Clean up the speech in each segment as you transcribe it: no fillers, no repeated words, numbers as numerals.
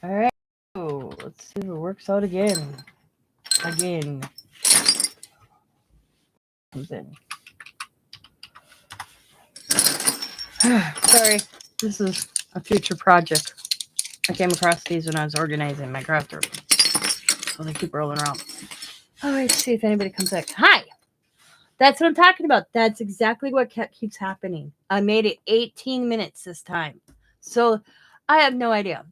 All right. So let's see if it works out again. Again. Comes in. Sorry. This is a future project. I came across these when I was organizing my craft room. So they keep rolling around. Oh, let's see if anybody comes back. Hi. That's what I'm talking about. That's exactly what keeps happening. I made it 18 minutes this time. So I have no idea.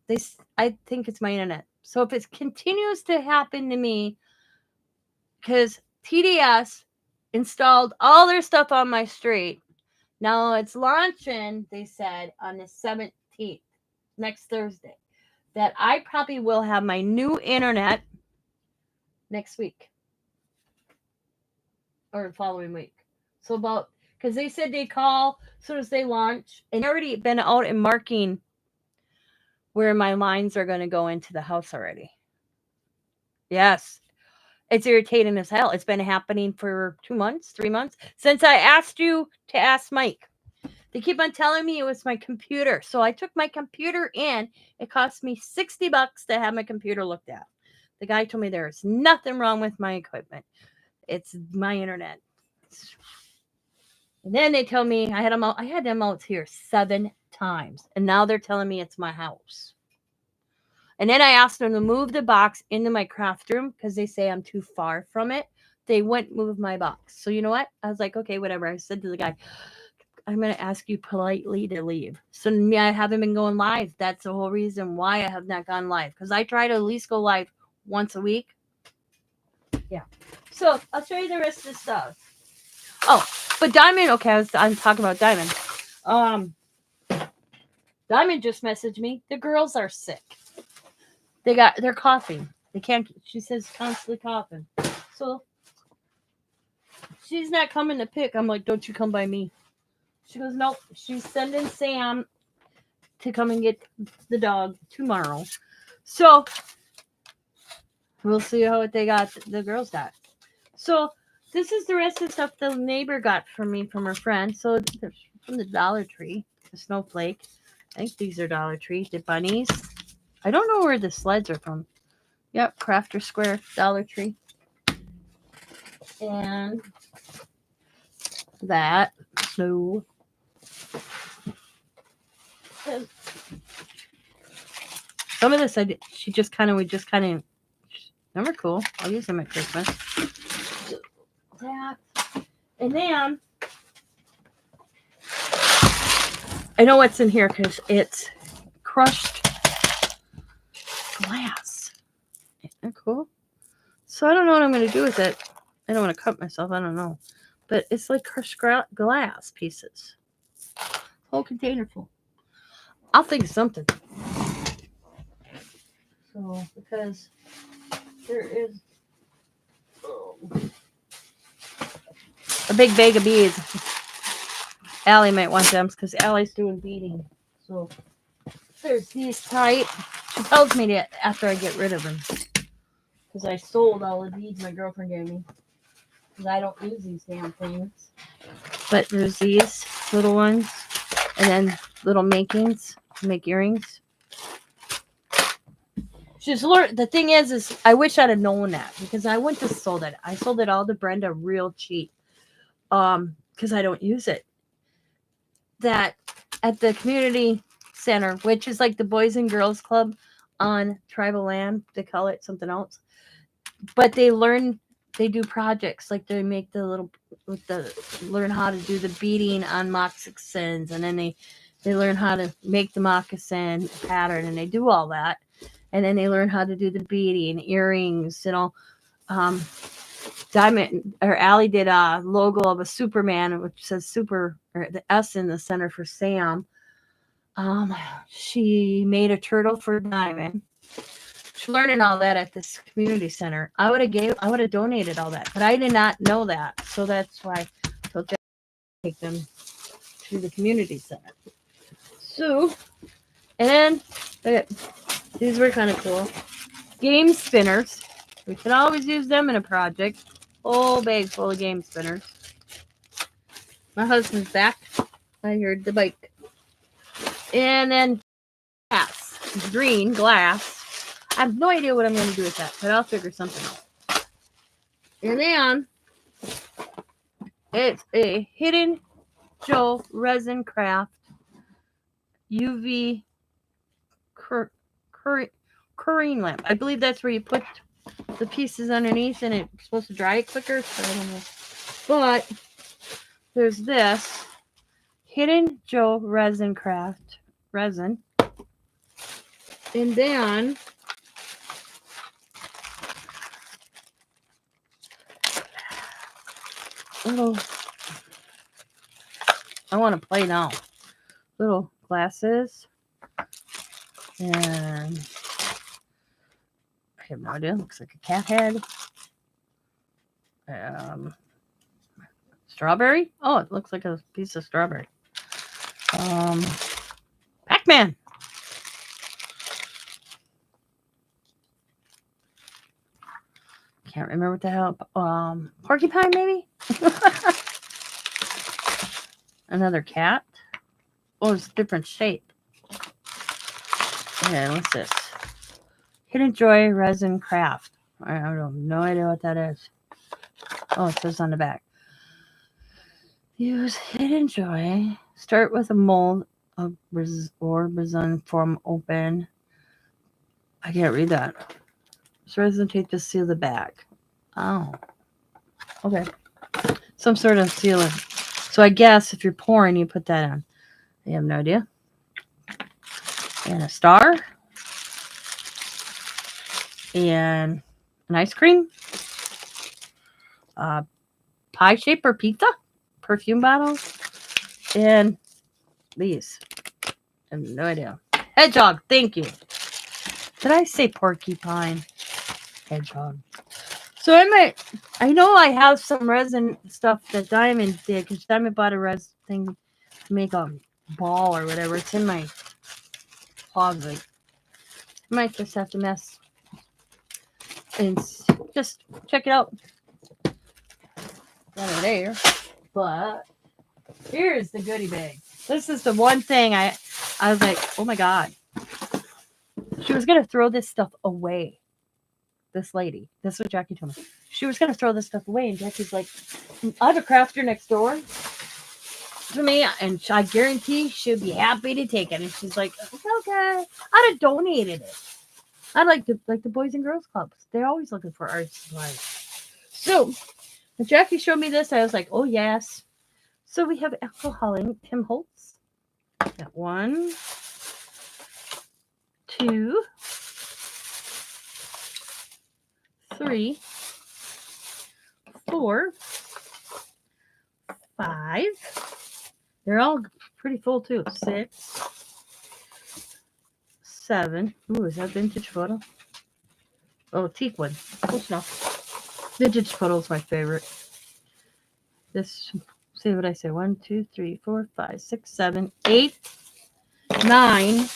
I think it's my internet. So if it continues to happen to me, because TDS installed all their stuff on my street. Now it's launching, they said, on the 17th, next Thursday. That I probably will have my new internet next week or the following week. So about, because they said they call as soon as they launch, and already been out and marking where my lines are going to go into the house already. Yes, it's irritating as hell. It's been happening for 2 months, 3 months since I asked you to ask Mike. They keep on telling me it was my computer. So I took my computer in. It cost me $60 to have my computer looked at. The guy told me there's nothing wrong with my equipment. It's my internet. And then they tell me I had them out here 7 times. And now they're telling me it's my house. And then I asked them to move the box into my craft room because they say I'm too far from it. They wouldn't move my box. So you know what? I was like, okay, whatever. I said to the guy, I'm going to ask you politely to leave. So me, I haven't been going live. That's the whole reason why I have not gone live. Because I try to at least go live once a week. Yeah. So I'll show you the rest of the stuff. Oh, but Diamond, okay, I'm talking about Diamond. Diamond just messaged me. The girls are sick. They're coughing. They can't, she says constantly coughing. So she's not coming to pick. I'm like, don't you come by me. She goes, nope. She's sending Sam to come and get the dog tomorrow. So we'll see how what they got, the girls got. So this is the rest of the stuff the neighbor got from me from her friend. So from the Dollar Tree, the snowflake. I think these are Dollar Tree. The bunnies. I don't know where the sleds are from. Yep, Crafter Square, Dollar Tree. And that. So some of this I did, she just kind of, them are cool. I'll use them at Christmas. That. And then I know what's in here because it's crushed glass. Isn't that cool? So I don't know what I'm going to do with it. I don't want to cut myself. I don't know. But it's like crushed glass pieces. Whole container full. I'll think of something. So, because there is a big bag of beads. Allie might want them because Allie's doing beading. So there's these tight. She tells me that after I get rid of them. Because I sold all the beads my girlfriend gave me. Because I don't use these damn things. But there's these little ones. And then little makings to make earrings. She's learned. The thing is I wish I'd have known that. Because I wouldn't have sold it. I sold it all to Brenda real cheap. Because I don't use it. That at the community center, which is like the Boys and Girls Club on tribal land, they call it something else. But they do projects like they make learn how to do the beading on moccasins, and then they learn how to make the moccasin pattern, and they do all that, and then they learn how to do the beading, earrings, Diamond or Allie did a logo of a Superman, which says super or the S in the center for Sam. She made a turtle for Diamond. She's learning all that at this community center. I would have donated all that, but I did not know that, so that's why I told Jeff to take them to the community center. So, and then these were kind of cool. Game spinners. We can always use them in a project. Whole bag full of game spinners. My husband's back. I heard the bike. And then glass. Green glass. I have no idea what I'm going to do with that, but I'll figure something out. And then it's a Hidden Joe Resin Craft UV Currying lamp. I believe that's where you put the pieces underneath and it's supposed to dry it quicker. So I don't know. But there's this Hidden Joe Resin Craft resin. And then little, I want to play now. Little glasses. And I have no idea. Looks like a cat head. Strawberry? Oh, it looks like a piece of strawberry. Pac-Man. Can't remember what the hell. Porcupine, maybe? Another cat. Oh, it's a different shape. And what's this? Hidden Joy Resin Craft. I have no idea what that is. Oh, it says on the back. Use Hidden Joy. Start with a mold of resin form open. I can't read that. Use resin tape to seal the back. Oh. Okay. Some sort of sealant. So I guess if you're pouring, you put that on. I have no idea. And a star. And an ice cream. Pie shape or pizza. Perfume bottles. And these. I have no idea. Hedgehog. Thank you. Did I say porcupine? Hedgehog. So I know I have some resin stuff that Diamond did because Diamond bought a resin thing to make a ball or whatever. It's in my closet. I might just have to mess and just check it out. Got it there. But here's the goodie bag. This is the one thing I was like, oh my God. She was going to throw this stuff away. This lady. This is what Jackie told me. She was going to throw this stuff away. And Jackie's like, I have a crafter next door to me. And I guarantee she'll be happy to take it. And she's like, okay. I'd have donated it. I like the Boys and Girls Clubs. They're always looking for art supplies. So when Jackie showed me this, I was like, oh yes. So we have alcoholing Tim Holtz. Got 1, 2, 3, 4, 5. They're all pretty full too. 6, 7. Ooh, is that vintage photo? Oh, teak one. Close enough. Vintage photo is my favorite. This, see what I say? 1, 2, 3, 4, 5, 6, 7, 8, 9.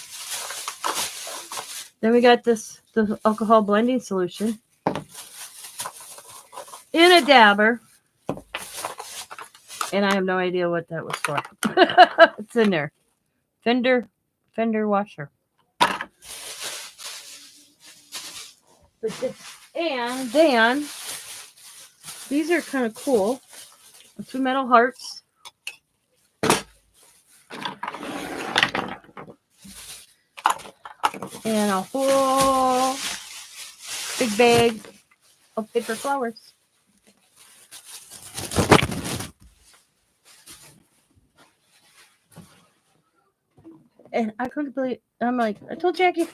Then we got the alcohol blending solution in a dabber. And I have no idea what that was for. It's in there. Fender washer. And then these are kind of cool. 2 metal hearts. And a whole big bag of paper flowers. And I couldn't believe, I'm like, I told Jackie,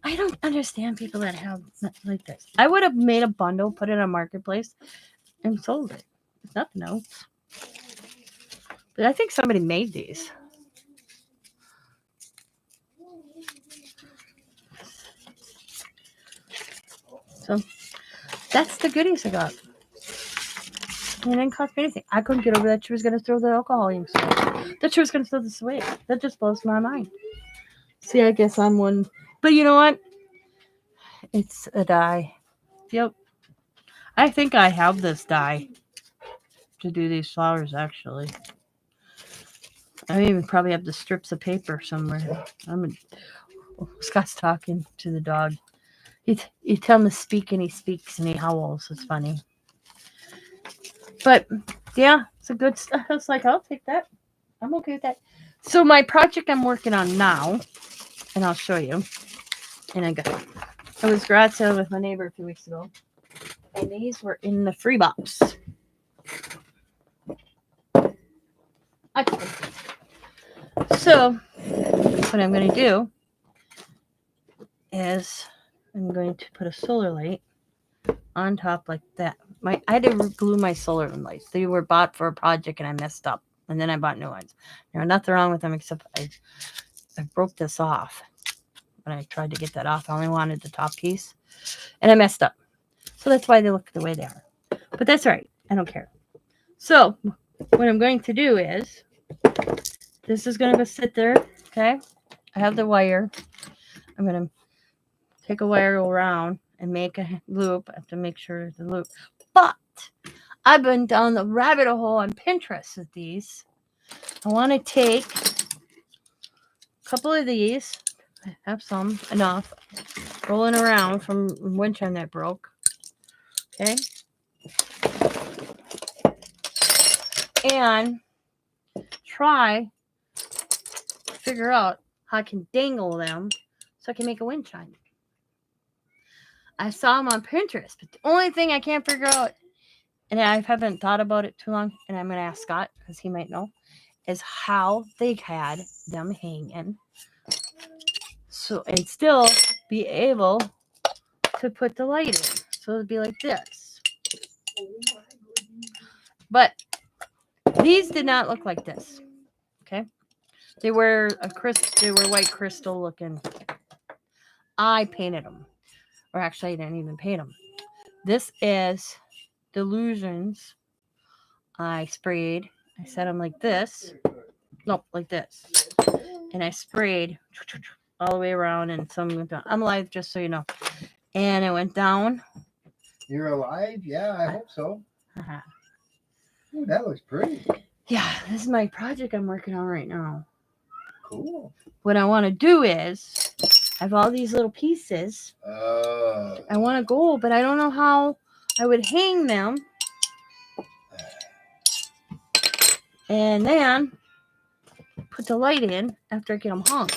I don't understand people that have like this. I would have made a bundle, put it on Marketplace, and sold it. It's nothing else. But I think somebody made these. So that's the goodies I got. It didn't cost me anything. I couldn't get over that she was going to throw the alcohol in. That she was going to throw this away. That just blows my mind. See, I guess I'm one. But you know what? It's a dye. Yep. I think I have this dye to do these flowers, actually. I even probably have the strips of paper somewhere. Scott's talking to the dog. You tell him to speak and he speaks and he howls. It's funny. But yeah, it's a good stuff. I was like, I'll take that. I'm okay with that. So my project I'm working on now, and I'll show you. And I was garage sale with my neighbor a few weeks ago, and these were in the free box. Okay. So what I'm going to do is I'm going to put a solar light on top like that. I had to glue my solar lights. They were bought for a project and I messed up. And then I bought new ones. There's nothing wrong with them except I broke this off. When I tried to get that off, I only wanted the top piece. And I messed up. So that's why they look the way they are. But that's all right. I don't care. So what I'm going to do is, this is going to go sit there. Okay. I have the wire. I'm going to take a wire around and make a loop. I have to make sure the loop. But I've been down the rabbit hole on Pinterest with these. I want to take a couple of these. I have some enough rolling around from one time that broke. Okay. And try to figure out how I can dangle them so I can make a wind chime. I saw them on Pinterest, but the only thing I can't figure out, and I haven't thought about it too long, and I'm going to ask Scott because he might know, is how they had them hanging. So, and still be able to put the light in. So it'd be like this. But these did not look like this. Okay. They were white crystal looking. I painted them. Or actually, I didn't even paint them. This is Delusions. I sprayed. I set them like this. No, like this. And I sprayed all the way around, and some went down. I'm alive, just so you know. And it went down. You're alive? Yeah, I hope so. Ooh, that looks pretty. Yeah, this is my project I'm working on right now. Cool. What I want to do is, I have all these little pieces. I want to go, but I don't know how I would hang them. And then put the light in after I get them hung.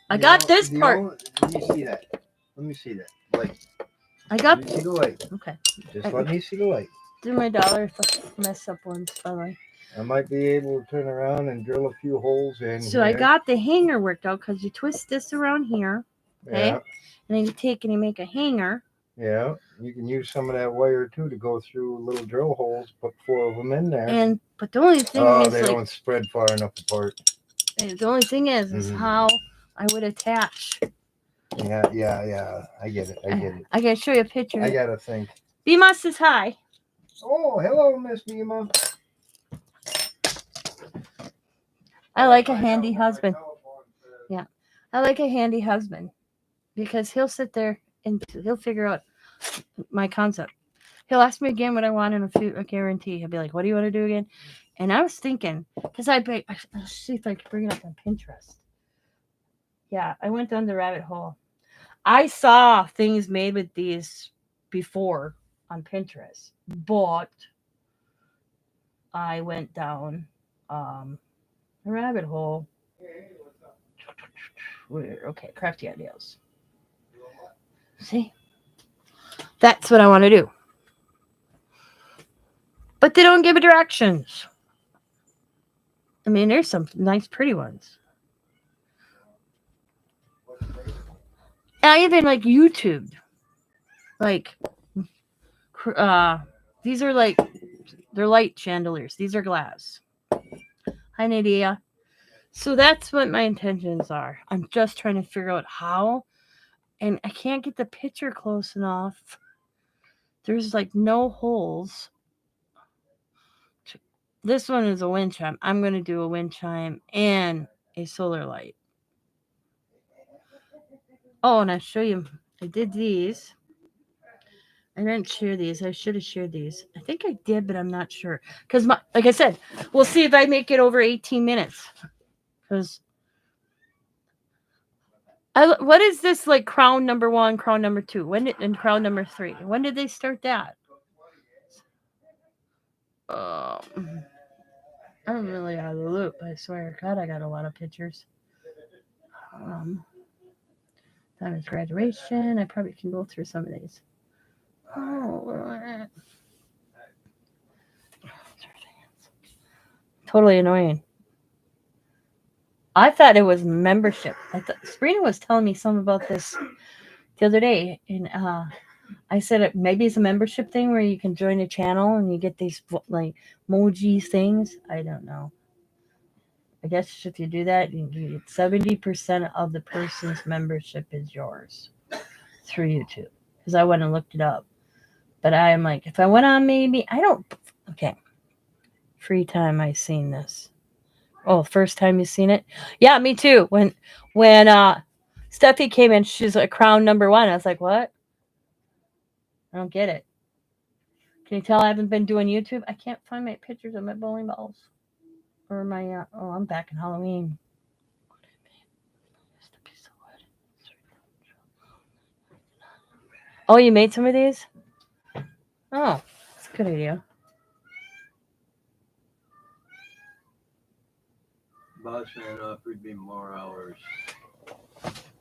I got this part. Let me see that. Let me see that. Like, I got. Let me see the light. Okay. Just let me see the light. Do my dollar mess up ones, by the way. I might be able to turn around and drill a few holes in. So here. I got the hanger worked out because you twist this around here. Okay. Yeah. And then you take and you make a hanger. Yeah. You can use some of that wire too to go through little drill holes. Put 4 of them in there. But the only thing is, they don't spread far enough apart. The only thing is how I would attach. Yeah. I get it. I gotta show you a picture. I gotta think. Bima says hi. Oh, hello, Miss Bima. I like a handy husband. Yeah, I like a handy husband because he'll sit there and he'll figure out my concept. He'll ask me again what I want in a few. I guarantee he'll be like, "What do you want to do again?" And I was thinking because I'll see if I can bring it up on Pinterest. Yeah, I went down the rabbit hole. I saw things made with these before on Pinterest, but I went down the rabbit hole. Okay, crafty ideas. See? That's what I want to do. But they don't give me directions. I mean, there's some nice, pretty ones. I even like YouTube. Like, these are like, they're light chandeliers. These are glass. Hi, Nadia. So that's what my intentions are. I'm just trying to figure out how. And I can't get the picture close enough. There's like no holes. This one is a wind chime. I'm going to do a wind chime and a solar light. Oh, and I'll show you. I did these. I didn't share these. I should have shared these. I think I did, but I'm not sure. Because, like I said, we'll see if I make it over 18 minutes. Because What is this like crown number 1, crown number 2? And crown number 3? When did they start that? I'm really out of the loop. I swear, God, I got a lot of pictures. Time is graduation. I probably can go through some of these. Totally annoying. I thought it was membership. I thought Sabrina was telling me something about this the other day, and I said maybe it's a membership thing where you can join a channel and you get these like emojis things. I don't know. I guess if you do that, you get 70% of the person's membership is yours through YouTube. Because I went and looked it up, but I am like, if I went on, maybe I don't. Okay, free time I seen this. Oh, first time you seen it? Yeah, me too. When Steffi came in, she's like crown number 1. I was like, what? I don't get it. Can you tell I haven't been doing YouTube? I can't find my pictures of my bowling balls. Or my, I'm back in Halloween. Oh, you made some of these? Oh, that's a good idea. Boss man offered me more hours.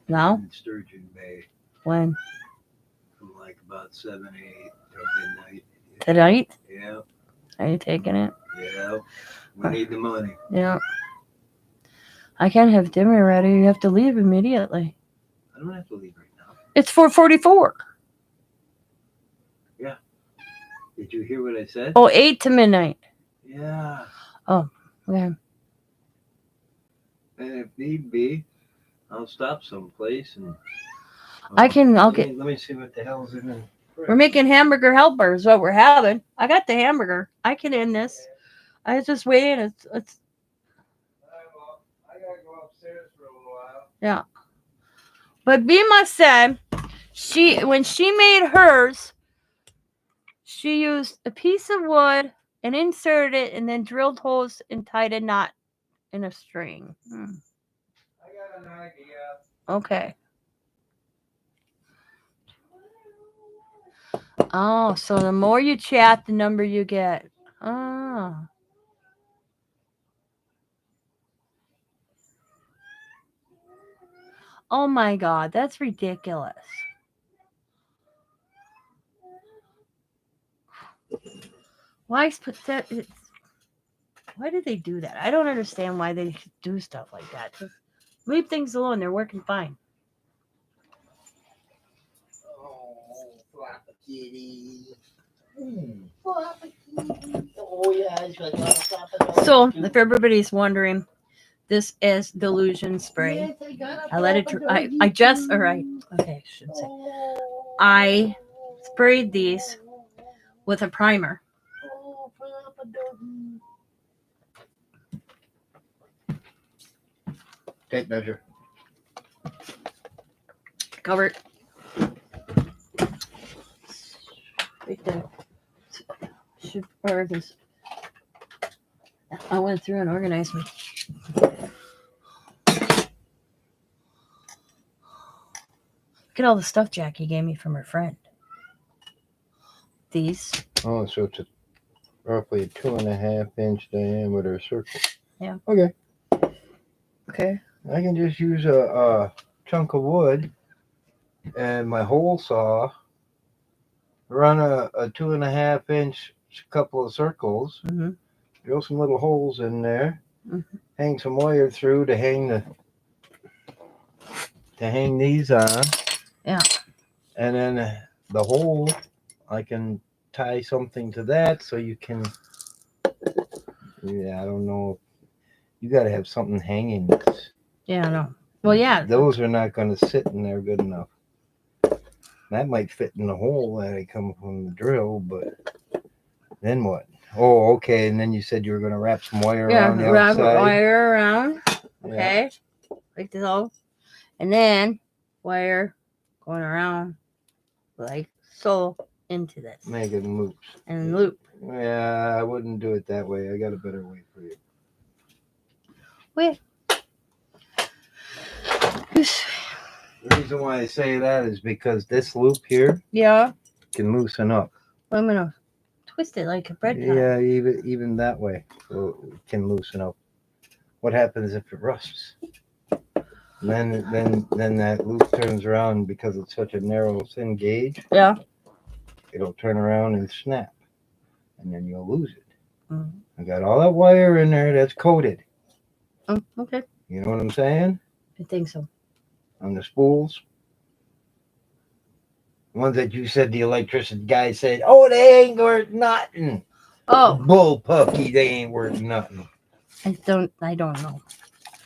Now? In Sturgeon Bay. When? From like about 7, 8 till midnight. Tonight? Yeah. Are you taking it? Yeah. We need the money. Yeah. I can't have dinner ready. You have to leave immediately. I don't have to leave right now. It's 4:44. Yeah. Did you hear what I said? Oh, 8 to midnight. Yeah. Oh, okay. And if need be, I'll stop someplace and. Let me see what the hell's in there. We're making hamburger helpers. What we're having. I got the hamburger. I can end this. I was just waiting. It's. I gotta go upstairs for a little while. Yeah. But Bima said when she made hers, she used a piece of wood and inserted it and then drilled holes and tied a knot in a string. I got an idea. Okay. Oh, so the more you chat, the number you get. Oh. Oh my God, that's ridiculous. Why did they do that? I don't understand why they do stuff like that. Just leave things alone. They're working fine. Oh, floppa kitty. Floppa kitty. Oh, yeah. So, if everybody's wondering, this is Delusion Spray. I let it dry. I should say. I sprayed these with a primer. Tape measure. Cover it. Right there. I went through and organized my. Look at all the stuff Jackie gave me from her friend. These. Oh, so it's roughly a 2.5-inch diameter circle. Yeah. Okay. Okay. I can just use a chunk of wood and my hole saw, run a 2.5-inch couple of circles, drill some little holes in there, hang some wire through to hang these on. Yeah. And then the hole, I can tie something to that so you can. Yeah, I don't know. You got to have something hanging. Yeah, I know. Well, yeah. Those are not going to sit in there good enough. That might fit in the hole that I come from the drill, but then what? Oh, okay. And then you said you were going to wrap some wire around the outside. Wrap wire around. Okay. Yeah. Like this all. And then wire going around like so into this. Make it loops. And loop. Yeah, I wouldn't do it that way. I got a better way for you. Wait. The reason why I say that is because this loop here Yeah. can loosen up. I'm gonna twist it like a bread tie. Yeah, even that way it can loosen up. What happens if it rusts? Then that loop turns around because it's such a narrow, thin gauge. Yeah. It'll turn around and snap, and then you'll lose it. Mm. I got all that wire in there that's coated. Oh, okay. You know what I'm saying? I think so. On the spools. Ones that you said the electricity guy said, oh, they ain't worth nothing. Oh, Bull pucky, they ain't worth nothing. I don't know.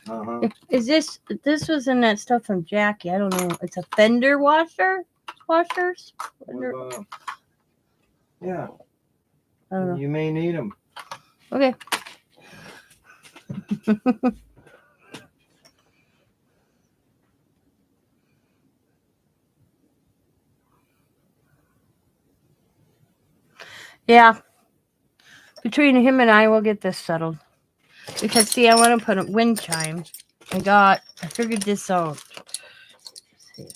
Uh-huh. Is this was in that stuff from Jackie? I don't know. It's a fender washers. Fender. Yeah. I don't know. You may need them. Okay. Yeah. Between him and I, we'll get this settled. Because see, I want to put a wind chime. I figured this out. Let's see.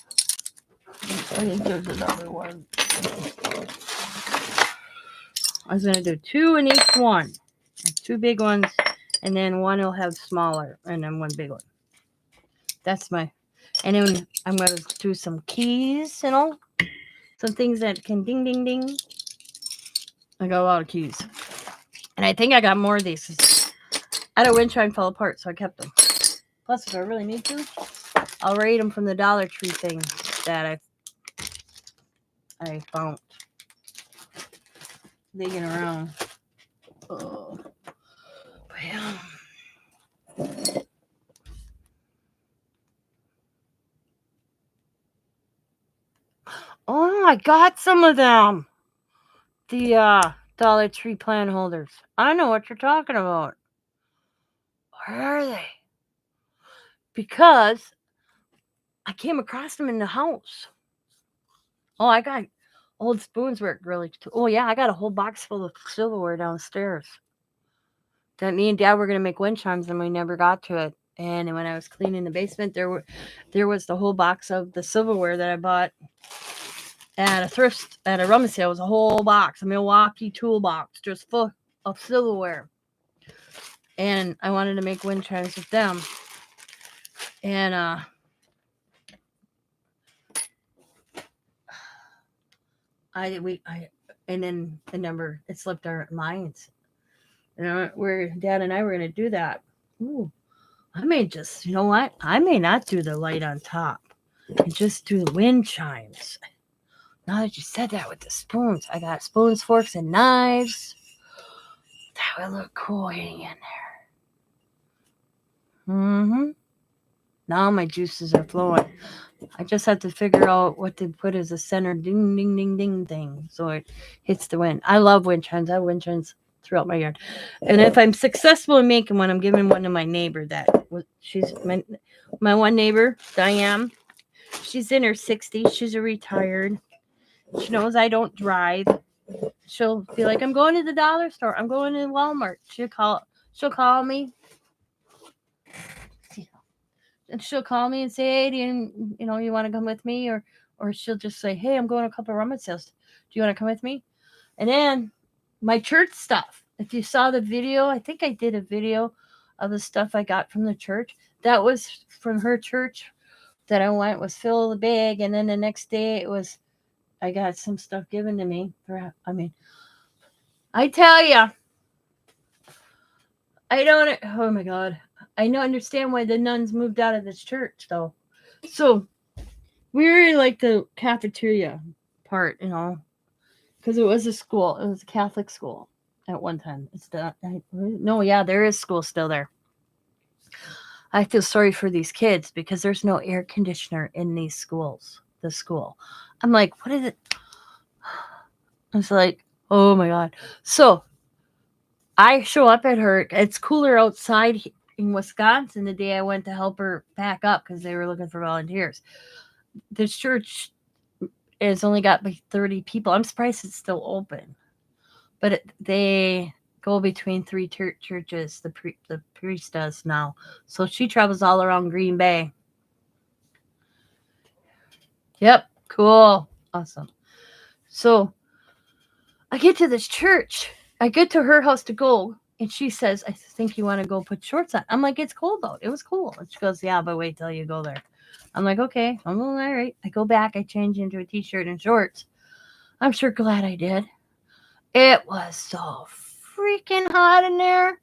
I think there's another one. I was gonna do 2 in each one. 2 big ones, and then one will have smaller, and then 1 big one. That's my. And then I'm gonna do some keys, some things that can ding ding ding. I got a lot of keys, and I think I got more of these. I had a wind chime fell apart, so I kept them. Plus, if I really need to, I'll raid them from the Dollar Tree thing that I found digging around. Oh, but yeah. Oh, I got some of them. The Dollar Tree plant holders. I know what you're talking about. Where are they? Because I came across them in the house. Oh, I got old spoons work really too. Oh yeah, I got a whole box full of silverware downstairs. That me and Dad were gonna make wind chimes, and we never got to it. And when I was cleaning the basement, there was the whole box of the silverware that I bought at a rummage sale. It was a whole box, a Milwaukee toolbox, just full of silverware. And I wanted to make wind chimes with them. And and then the number, it slipped our minds. Where Dad and I were gonna do that. Ooh, I may just, you know what? I may not do the light on top and just do the wind chimes. Now that you said that with the spoons, I got spoons, forks, and knives. That would look cool hanging in there. Mm-hmm. Now my juices are flowing. I just have to figure out what to put as a center ding, ding, ding, ding thing so it hits the wind. I love wind chimes. I have wind chimes throughout my yard. And if I'm successful in making one, I'm giving one to my neighbor she's my one neighbor, Diane. She's in her 60s. She's a retired. She knows I don't drive. She'll be like, I'm going to the dollar store. I'm going to Walmart. She'll call me. And she'll call me and say, hey, do you want to come with me? Or she'll just say, hey, I'm going to a couple of rummage sales. Do you want to come with me? And then my church stuff. If you saw the video, I think I did a video of the stuff I got from the church. That was from her church that I went, was fill the bag. And then the next day I got some stuff given to me. I tell you, oh my God. I don't understand why the nuns moved out of this church, though. So we're in like the cafeteria part, because it was a school. It was a Catholic school at one time. There is school still there. I feel sorry for these kids because there's no air conditioner in the school. I'm like, what is it? I was like, oh my God. So I show up at her. It's cooler outside in Wisconsin the day I went to help her pack up because they were looking for volunteers. This church has only got like 30 people. I'm surprised it's still open. But they go between 3 churches, the priest does now. So she travels all around Green Bay. Yep. Cool. Awesome. So I get to this church. I get to her house to go. And she says, I think you want to go put shorts on. I'm like, it's cold out. It was cool. And she goes, yeah, but wait till you go there. I'm like, okay. I'm all right. I go back. I change into a t-shirt and shorts. I'm sure glad I did. It was so freaking hot in there.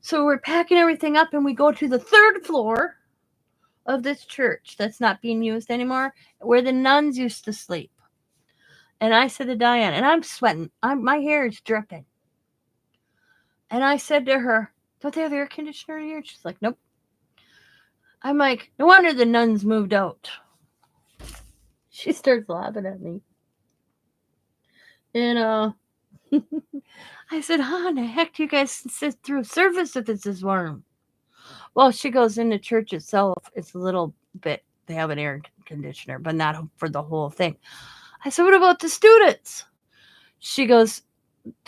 So we're packing everything up and we go to the third floor of this church that's not being used anymore, where the nuns used to sleep. And I said to Diane, and I'm sweating. My hair is dripping. And I said to her, don't they have air conditioner in here? She's like, nope. I'm like, no wonder the nuns moved out. She starts laughing at me. And I said, how in the heck do you guys sit through service if it's this warm? Well, she goes, in the church itself, it's a little bit, they have an air conditioner, but not for the whole thing. I said, what about the students? She goes,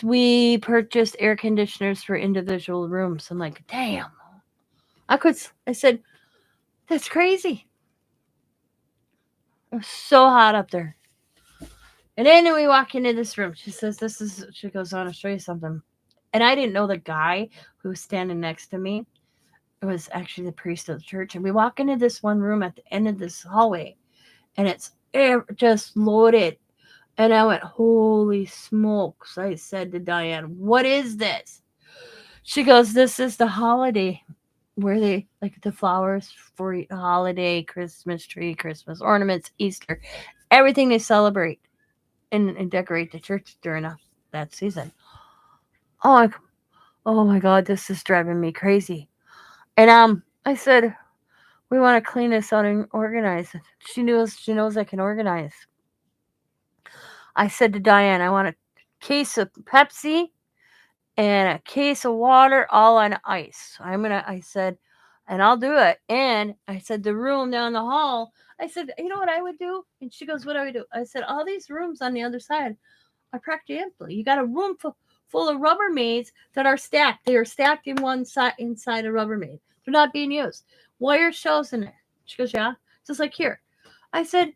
we purchased air conditioners for individual rooms. I'm like, damn. I said, that's crazy. It was so hot up there. And then we walk into this room. She says, she goes, I want to show you something. And I didn't know the guy who was standing next to me. It was actually the priest of the church. And we walk into this one room at the end of this hallway. And it's just loaded. And I went, holy smokes. I said to Diane, what is this? She goes, this is the holiday where they, like the flowers for holiday, Christmas tree, Christmas ornaments, Easter, everything they celebrate and decorate the church during that season. Oh my God, this is driving me crazy. And I said, we want to clean this out and organize it. She knows I can organize. I said to Diane, I want a case of Pepsi and a case of water all on ice. I said, and I'll do it. And I said, the room down the hall, I said, you know what I would do? And she goes, what I would do? I said, all these rooms on the other side are practically empty. You got a room full of Rubbermaids that are stacked. They are stacked in one side inside a Rubbermaid. They're not being used. Wire shelves in there. She goes, yeah. Just like here. I said,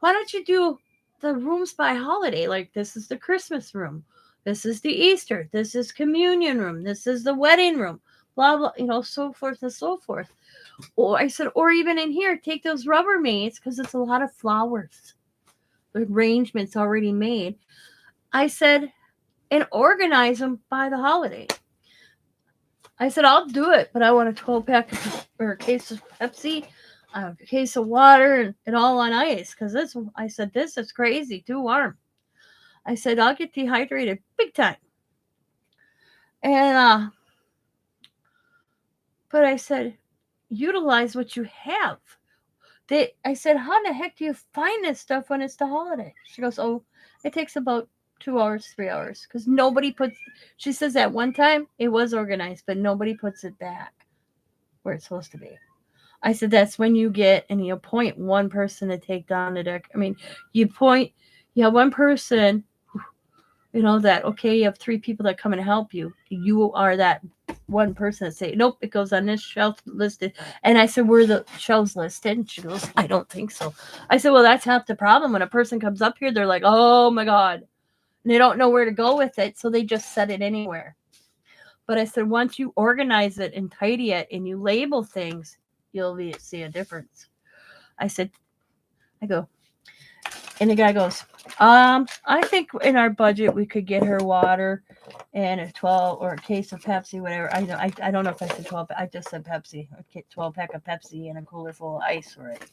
why don't you do the rooms by holiday? Like, this is the Christmas room. This is the Easter. This is communion room. This is the wedding room. Blah, blah, so forth and so forth. Or I said, or even in here, take those Rubbermaids because it's a lot of flowers. The arrangements already made. I said, and organize them by the holiday. I said, I'll do it, but I want a 12-pack or a case of Pepsi, a case of water, and all on ice. Because I said, this is crazy, too warm. I said, I'll get dehydrated big time. And, but I said, utilize what you have. I said, how in the heck do you find this stuff when it's the holiday? She goes, oh, it takes about 2 hours, 3 hours. Because she says at one time it was organized, but nobody puts it back where it's supposed to be. I said, that's when you get and you appoint one person to take down the deck. I mean, you have one person, that, okay, you have 3 people that come and help you. You are that one person that say, nope, it goes on this shelf listed. And I said, were the shelves listed? And she goes, I don't think so. I said, well, that's half the problem. When a person comes up here, they're like, oh my God. And they don't know where to go with it. So they just set it anywhere. But I said, once you organize it and tidy it and you label things, you'll see a difference. I go, and the guy goes, I think in our budget we could get her water and a 12 or a case of Pepsi, whatever. I don't know if I said 12. I just said Pepsi. A 12-pack of Pepsi and a cooler full of ice for it.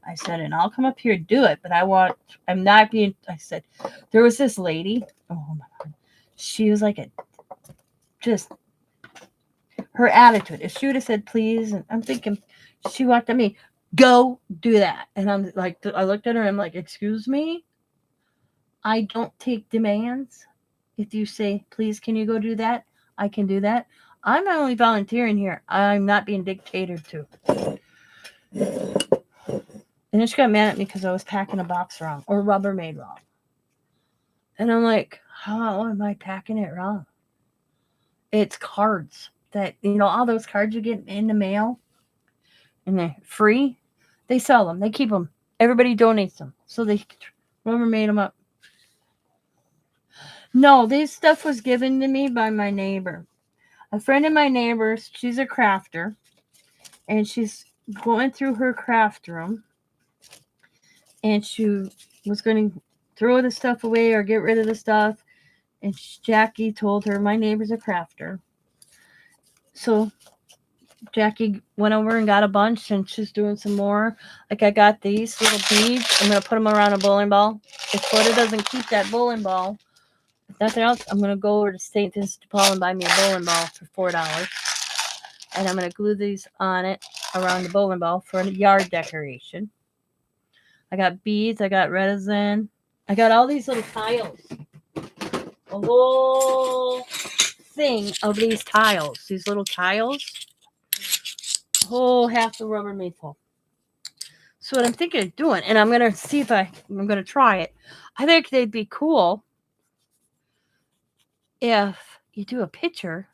I said, and I'll come up here and do it, but I said, there was this lady. Oh my God. She was like her attitude. If she would have said, please, and I'm thinking, she walked at me, go do that. And I'm like, I looked at her and I'm like, excuse me? I don't take demands. If you say, please, can you go do that? I can do that. I'm not only volunteering here. I'm not being dictated to. And then she got mad at me because I was packing a box wrong or Rubbermaid wrong. And I'm like, how am I packing it wrong? It's cards that, all those cards you get in the mail and they're free. They sell them. They keep them. Everybody donates them. So they Rubbermaid them up. No, this stuff was given to me by my neighbor. A friend of my neighbor's, she's a crafter. And she's going through her craft room. And she was going to throw the stuff away or get rid of the stuff. And Jackie told her, my neighbor's a crafter. So Jackie went over and got a bunch, and she's doing some more. Like I got these little beads. I'm going to put them around a bowling ball. If Florida doesn't keep that bowling ball, if nothing else, I'm going to go over to St. Vincent de Paul and buy me a bowling ball for $4. And I'm going to glue these on it around the bowling ball for a yard decoration. I got beads. I got resin. I got all these little tiles. A whole thing of these tiles. These little tiles. Whole half the Rubbermaid full. So what I'm thinking of doing, and I'm going to see if I'm going to try it. I think they'd be cool if you do a picture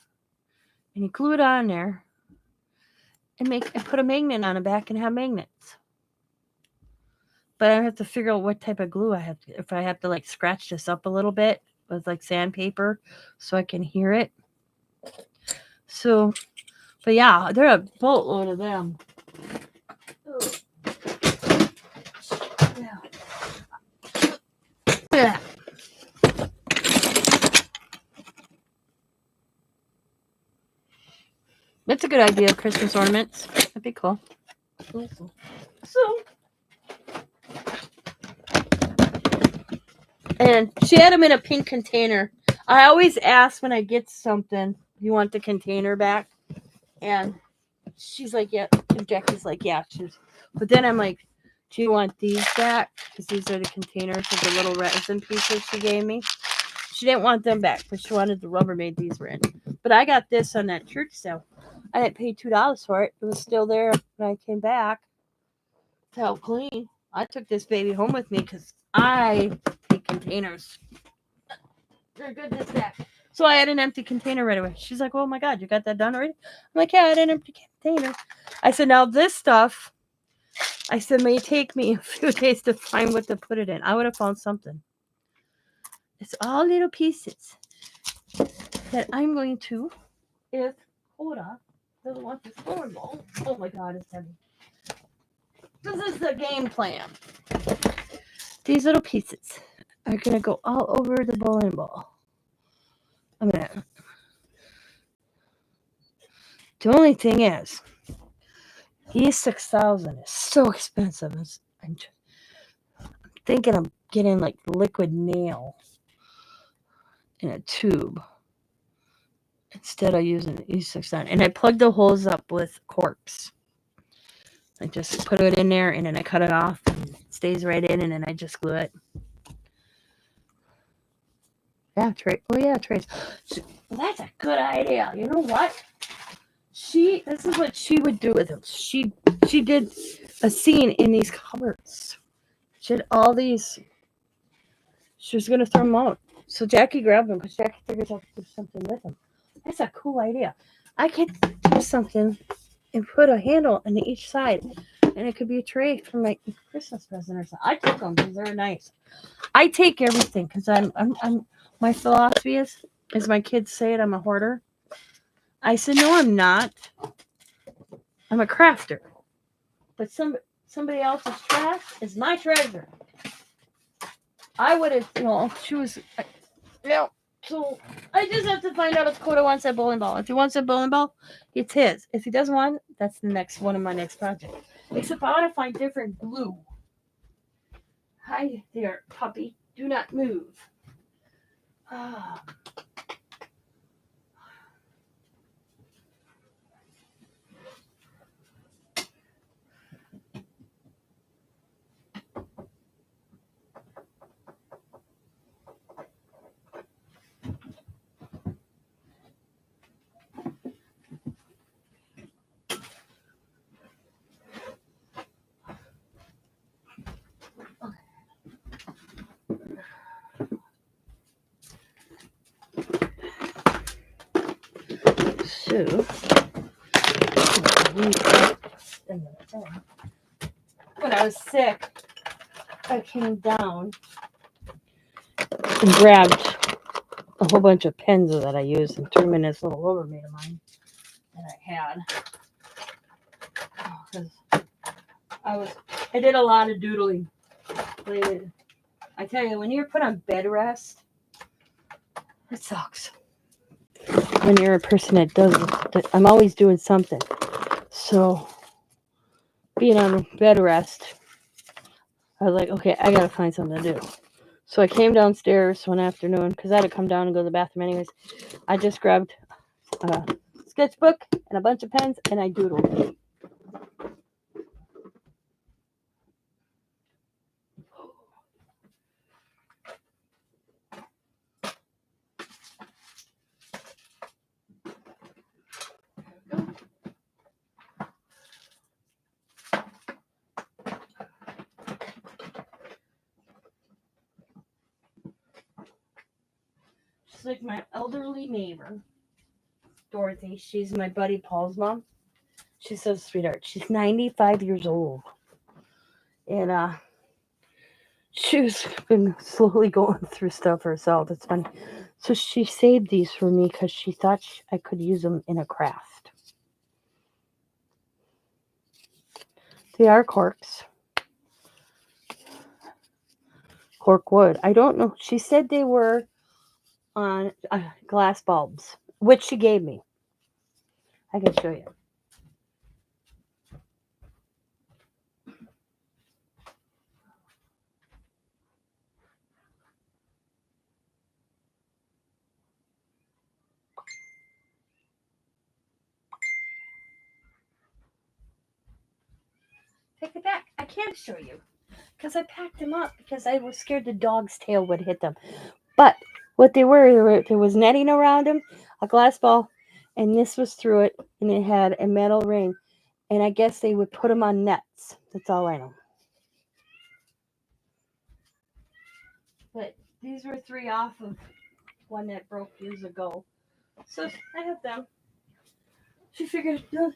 and you glue it on there and put a magnet on the back and have magnets. But I have to figure out what type of glue I have to, if I have to like scratch this up a little bit with like sandpaper so I can hear it. So, but yeah, there are a boatload of them. Yeah. That's a good idea, Christmas ornaments. That'd be cool. So, and she had them in a pink container. I always ask when I get something, you want the container back? And she's like, yeah. And Jackie's like, yeah. But then I'm like, do you want these back? Because these are the containers with the little resin pieces she gave me. She didn't want them back, but she wanted the Rubbermaid these were in. But I got this on that church sale. I didn't pay $2 for it. It was still there when I came back to help clean. I took this baby home with me because I take containers. They're good this back. So I had an empty container right away. She's like, oh my God, you got that done already? I'm like, yeah, I had an empty container. I said, now this stuff, I said, may take me a few days to find what to put it in. I would have found something. It's all little pieces that I'm going to, if Hoda doesn't want this bowling ball. Oh my God, it's heavy. This is the game plan. These little pieces are going to go all over the bowling ball. The only thing is, E6000 is so expensive. I'm thinking of getting like liquid nail in a tube instead of using E6000. And I plug the holes up with corks. I just put it in there and then I cut it off and it stays right in and then I just glue it. Yeah, trays. Oh yeah, trays. Well, that's a good idea. You know what? This is what she would do with them. She did a scene in these cupboards. She had all these. She was gonna throw them out. So Jackie grabbed them because Jackie figures I could do something with them. That's a cool idea. I could do something and put a handle on each side, and it could be a tray for my Christmas present or something. I took them because they're nice. I take everything because I'm my philosophy is, as my kids say it, I'm a hoarder. I said, no, I'm not. I'm a crafter. But somebody else's trash is my treasure. I would have, she was, so I just have to find out if Coda wants that bowling ball. If he wants that bowling ball, it's his. If he doesn't want it, that's the next one of my next project. Except I want to find different glue. Hi there, puppy. Do not move. Ah. So, when I was sick, I came down and grabbed a whole bunch of pens that I used and threw them in this little Rubbermaid of mine that I had. Because I did a lot of doodling. I tell you, when you're put on bed rest, it sucks. When you're a person that does it, I'm always doing something. So, being on bed rest, I was like, okay, I gotta find something to do. So I came downstairs one afternoon because I had to come down and go to the bathroom anyways. I just grabbed a sketchbook and a bunch of pens and I doodled. She's like my elderly neighbor, Dorothy. She's my buddy Paul's mom. She's so sweetheart. She's 95 years old. And she's been slowly going through stuff herself. It's funny. So she saved these for me because she thought I could use them in a craft. They are corks. Cork wood. I don't know. She said they were on glass bulbs, which she gave me. I can show you. Take it back. I can't show you because I packed them up because I was scared the dog's tail would hit them. But what they were, there was netting around them, a glass ball, and this was through it, and it had a metal ring. And I guess they would put them on nets. That's all I know. But these were 3 off of one that broke years ago. So I have them. She figured, because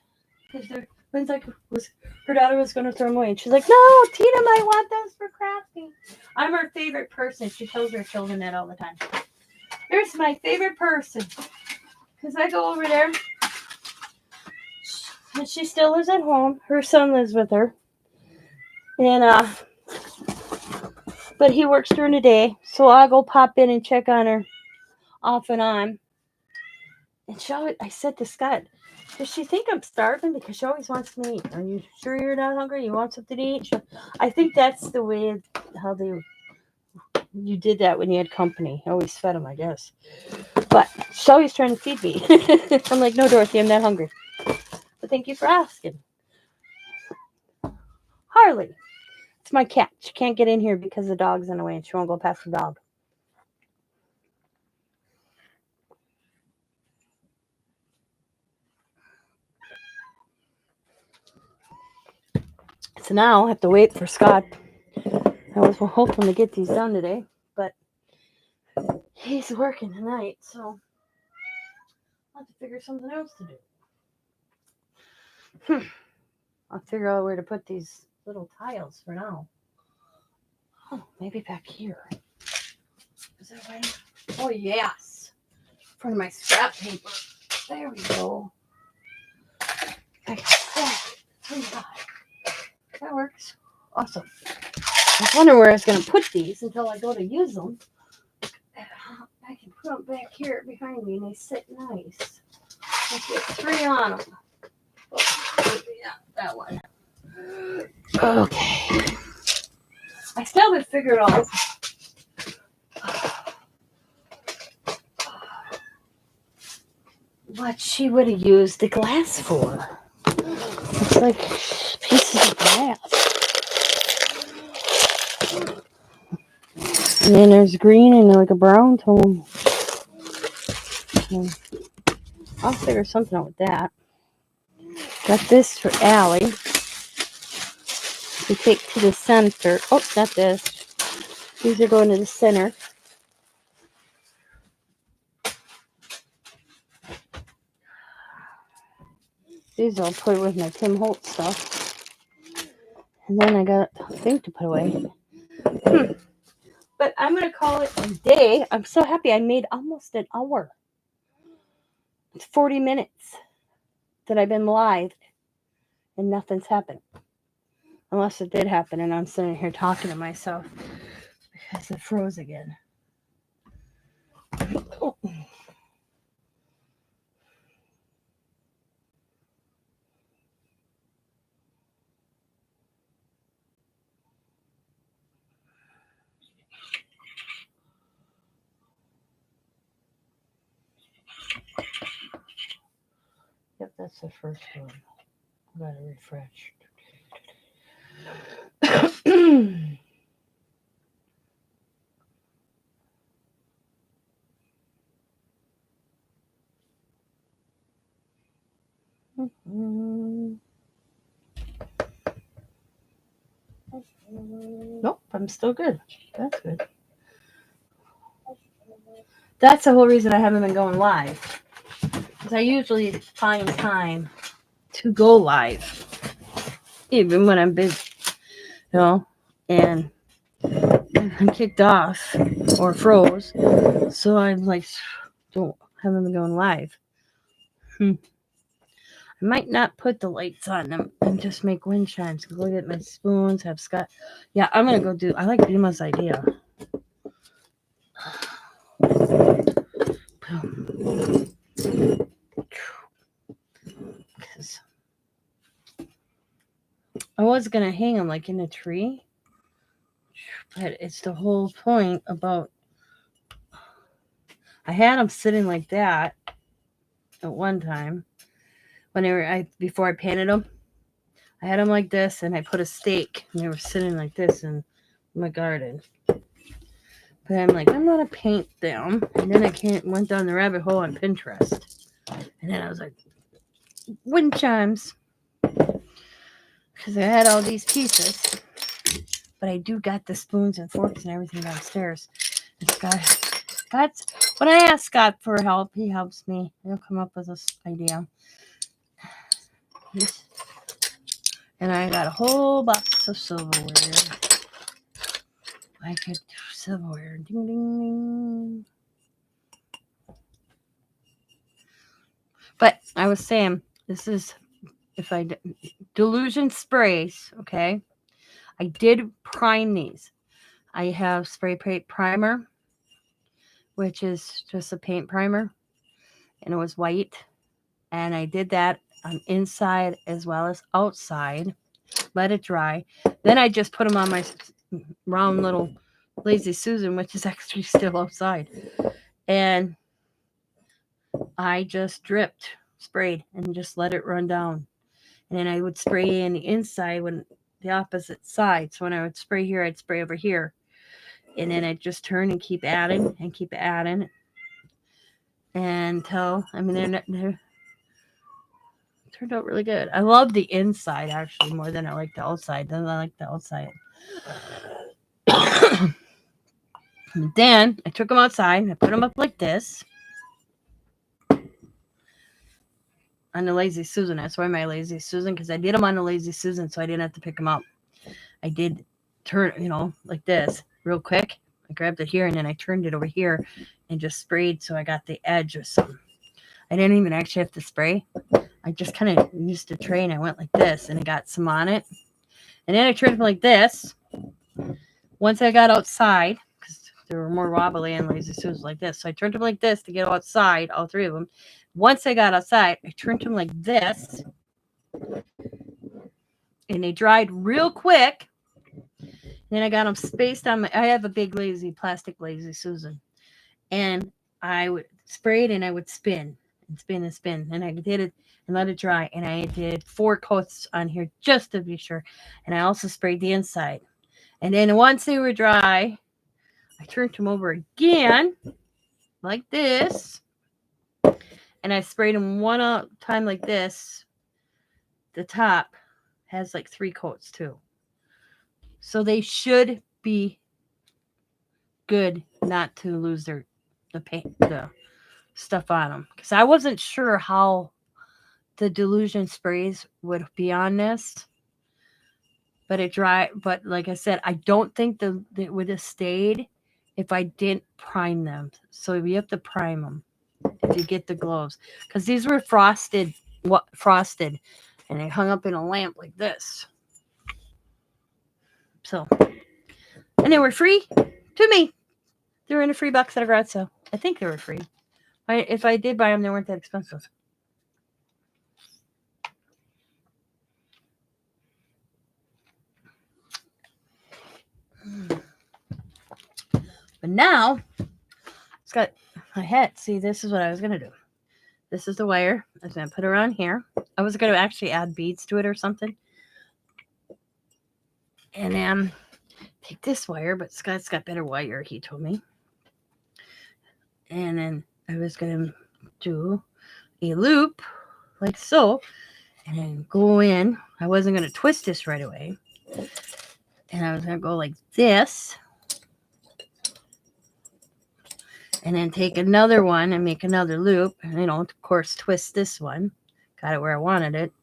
her daughter was going to throw them away. And she's like, no, Tina might want those for crafting. I'm her favorite person. She tells her children that all the time. Here's my favorite person. Because I go over there. And she still lives at home. Her son lives with her. And, but he works during the day. So I'll go pop in and check on her off and on. And I said to Scott, does she think I'm starving? Because she always wants me to eat. Are you sure you're not hungry? You want something to eat? I think that's the way how you did that when you had company. I always fed them, I guess. But she's always trying to feed me. I'm like, no, Dorothy, I'm not hungry. But thank you for asking. Harley. It's my cat. She can't get in here because the dog's in the way and she won't go past the dog. So now I have to wait for Scott. I was hoping to get these done today, but he's working tonight, so I'll have to figure something else to do. I'll figure out where to put these little tiles for now. Oh, maybe back here. Is that right? Oh, yes. In front of my scrap paper. There we go. Like that. That works. Awesome. I was wondering where I was going to put these until I go to use them. I can put them back here behind me and they sit nice. Let's get 3 on them. Oh, yeah, that one. Okay. I still haven't figured out what she would have used the glass for. It's like pieces of glass. And then there's green and like a brown tone. So I'll figure something out with that. Got this for Allie. We take to the center. Oh, not this. These are going to the center. These I'll put with my Tim Holtz stuff. And then I got a thing to put away. But I'm going to call it a day. I'm so happy I made almost an hour. It's 40 minutes that I've been live and nothing's happened. Unless it did happen and I'm sitting here talking to myself because it froze again. Oh. Yep, that's the first one. I gotta refresh. Nope, I'm still good. That's good. That's the whole reason I haven't been going live. Because I usually find time to go live. Even when I'm busy. And I'm kicked off or froze. So I'm like, haven't been going live. I might not put the lights on them and just make wind chimes. Look at my spoons, have Scott. Yeah, I'm going to go do, I like Bima's idea. I was going to hang them like in a tree. But it's the whole point about, I had them sitting like that at one time. Before I painted them. I had them like this, and I put a stake, and they were sitting like this in my garden. But I'm like, I'm gonna paint them, and then I went down the rabbit hole on Pinterest, and then I was like, wind chimes, because I had all these pieces, but I do got the spoons and forks and everything downstairs. And Scott's when I ask Scott for help, he helps me. He'll come up with this idea. And I got a whole box of silverware. I could do silverware. Ding, ding, ding. But I was saying, this is, Delusion sprays, okay? I did prime these. I have spray paint primer, which is just a paint primer, and it was white. And I did that on inside as well as outside. Let it dry. Then I just put them on my round little Lazy Susan, which is actually still outside. And I just sprayed, and just let it run down. And then I would spray in the inside when the opposite side. So when I would spray here, I'd spray over here. And then I'd just turn and keep adding until, they're turned out really good. I love the inside actually more than I like the outside. Then I like the outside. Then I took them outside and I put them up like this on the Lazy Susan. That's why my Lazy Susan, because I did them on the Lazy Susan, so I didn't have to pick them up. I did turn, like this real quick. I grabbed it here and then I turned it over here and just sprayed so I got the edge or something. I didn't even actually have to spray. I just kind of used a tray and I went like this and I got some on it. And then I turned them like this. Once I got outside, because they were more wobbly and Lazy Susans like this. So I turned them like this to get outside, all three of them. Once I got outside, I turned them like this. And they dried real quick. Then I got them spaced on I have a big plastic Lazy Susan. And I would spray it and I would spin and spin and spin. And I did it and let it dry. And I did 4 coats on here just to be sure. And I also sprayed the inside. And then once they were dry, I turned them over again like this. And I sprayed them one time like this. The top has like 3 coats too. So they should be good not to lose the paint, the stuff on them. Because I wasn't sure how the Delusion sprays would be on this. but it dry. But like I said, I don't think it would have stayed if I didn't prime them. So you have to prime them if you get the gloves, because these were frosted, and they hung up in a lamp like this. So, and they were free to me. They were in a free box at a garage sale. I think they were free. If I did buy them, they weren't that expensive. But now, it's got my head. See, this is what I was going to do. This is the wire. I was going to put it around here. I was going to actually add beads to it or something. And then take this wire, but Scott's got better wire, he told me. And then I was going to do a loop like so, and then go in. I wasn't going to twist this right away. And I was going to go like this. And then take another one and make another loop. And, of course, twist this one. Got it where I wanted it.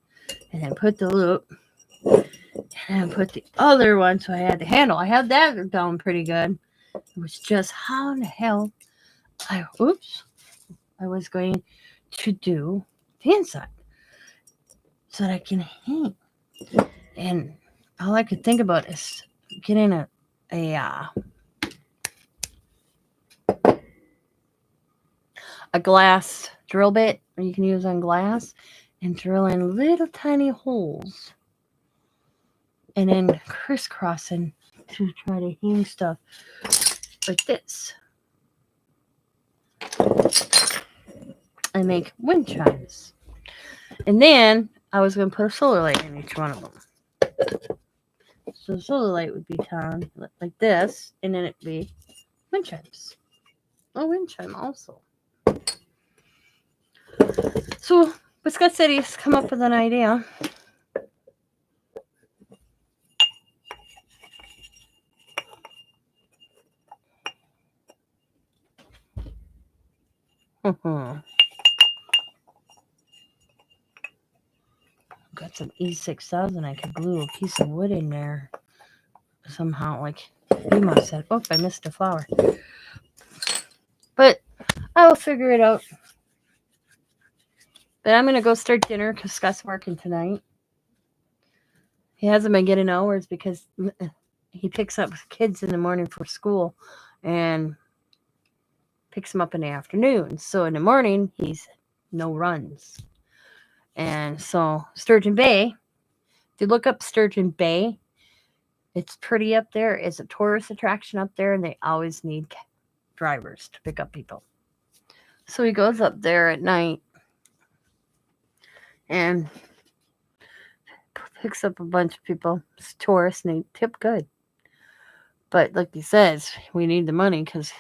And then put the loop. And then put the other one. So I had the handle. I had that down pretty good. It was just how in the hell I was going to do the inside. So that I can hang. And all I could think about is getting a glass drill bit you can use on glass and drill in little tiny holes and then crisscrossing to try to hang stuff like this and make wind chimes. And then I was going to put a solar light in each one of them. So the solar light would be down like this, and then it'd be wind chimes. Oh, wind chime also. So, but Scott said he's come up with an idea. Got some E6000. I could glue a piece of wood in there somehow, like Ema said. Oh, I missed a flower. But I will figure it out. But I'm going to go start dinner because Scott's working tonight. He hasn't been getting hours because he picks up kids in the morning for school and picks them up in the afternoon. So in the morning, he's no runs. And so Sturgeon Bay, if you look up Sturgeon Bay, it's pretty up there. It's a tourist attraction up there, and they always need drivers to pick up people. So he goes up there at night and picks up a bunch of people. It's tourists, and they tip good. But like he says, we need the money because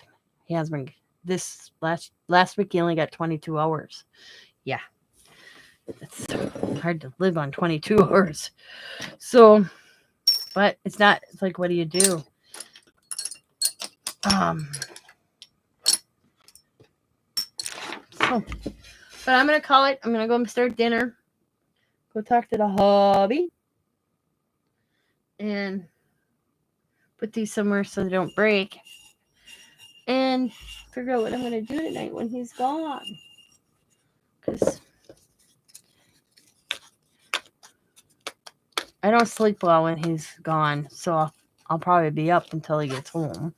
he has been this last week. He only got 22 hours. Yeah, it's hard to live on 22 hours. So, but it's not. It's like, what do you do? So, but I'm gonna call it. I'm gonna go and start dinner. Go talk to the hubby. And put these somewhere so they don't break. And figure out what I'm going to do tonight when he's gone. Because I don't sleep well when he's gone. So I'll probably be up until he gets home.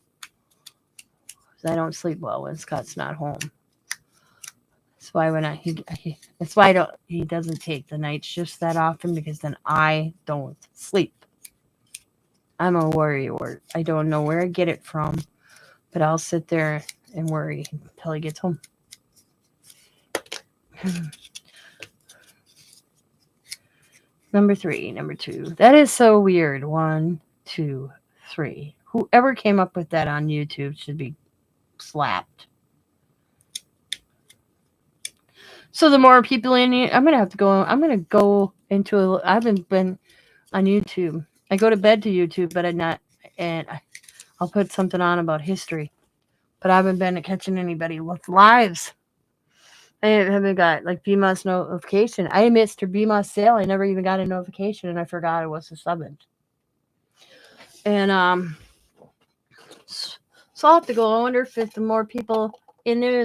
Because I don't sleep well when Scott's not home. That's why he doesn't take the night shifts that often, because then I don't sleep. I'm a worrywart. I don't know where I get it from, but I'll sit there and worry until he gets home. Number 2. That is so weird. 1, 2, 3. Whoever came up with that on YouTube should be slapped. So the more people in here, I'm gonna go into I haven't been on YouTube. I go to bed to YouTube, but I'll put something on about history. But I haven't been catching anybody with lives. I haven't got like BMA's notification. I missed her BMA sale. I never even got a notification, and I forgot it was the 7th. And so I'll have to go. I wonder if the more people in there,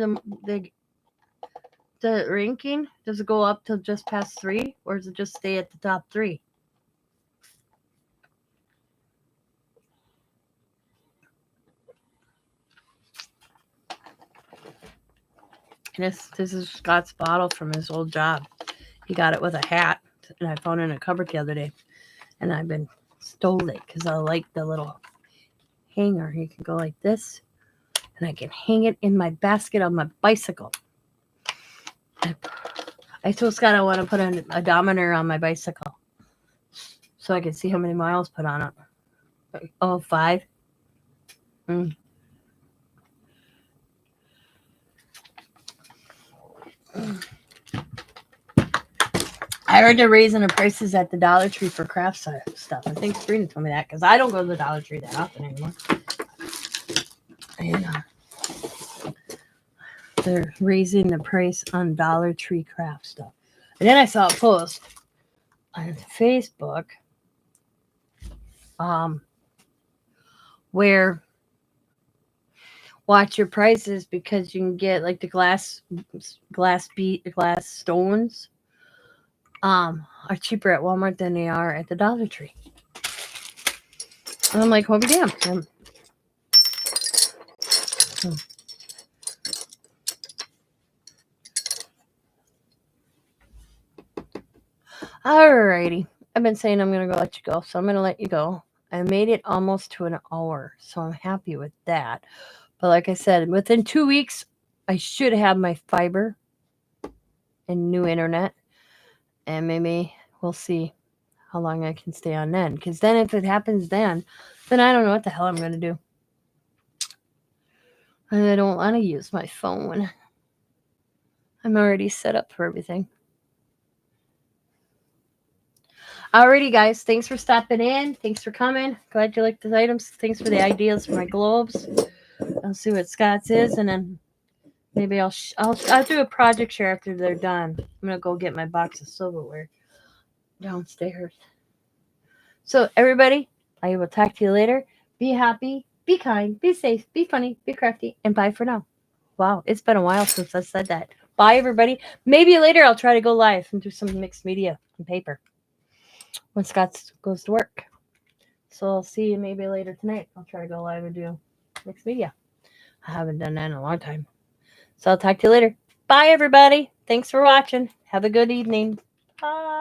the ranking, does it go up to just past 3, or does it just stay at the top 3? This is Scott's bottle from his old job. He got it with a hat, and I found it in a cupboard the other day. And I've been stole it because I like the little hanger. You can go like this, and I can hang it in my basket on my bicycle. I told Scott I want to put an odometer on my bicycle so I can see how many miles put on it. Oh, 5. I heard they're raising the prices at the Dollar Tree for craft stuff. I think Sabrina told me that because I don't go to the Dollar Tree that often anymore. And they're raising the price on Dollar Tree craft stuff. And then I saw a post on Facebook where watch your prices because you can get like the glass stones are cheaper at Walmart than they are at the Dollar Tree. And I'm like, well, be damned. Alrighty. I've been saying I'm going to go let you go, so I'm going to let you go. I made it almost to an hour, so I'm happy with that. But like I said, within 2 weeks, I should have my fiber and new internet. And maybe we'll see how long I can stay on then. Because then if it happens then I don't know what the hell I'm going to do. And I don't want to use my phone. I'm already set up for everything. Alrighty, guys. Thanks for stopping in. Thanks for coming. Glad you liked the items. Thanks for the ideas for my globes. I'll see what Scott's is, and then maybe I'll do a project share after they're done. I'm gonna go get my box of silverware downstairs. So everybody, I will talk to you later. Be happy, be kind, be safe, be funny, be crafty, and bye for now. Wow, it's been a while since I said that. Bye, everybody. Maybe later I'll try to go live and do some mixed media on paper when Scott goes to work. So I'll see you maybe later tonight. I'll try to go live and do mixed media. I haven't done that in a long time. So I'll talk to you later. Bye, everybody. Thanks for watching. Have a good evening. Bye.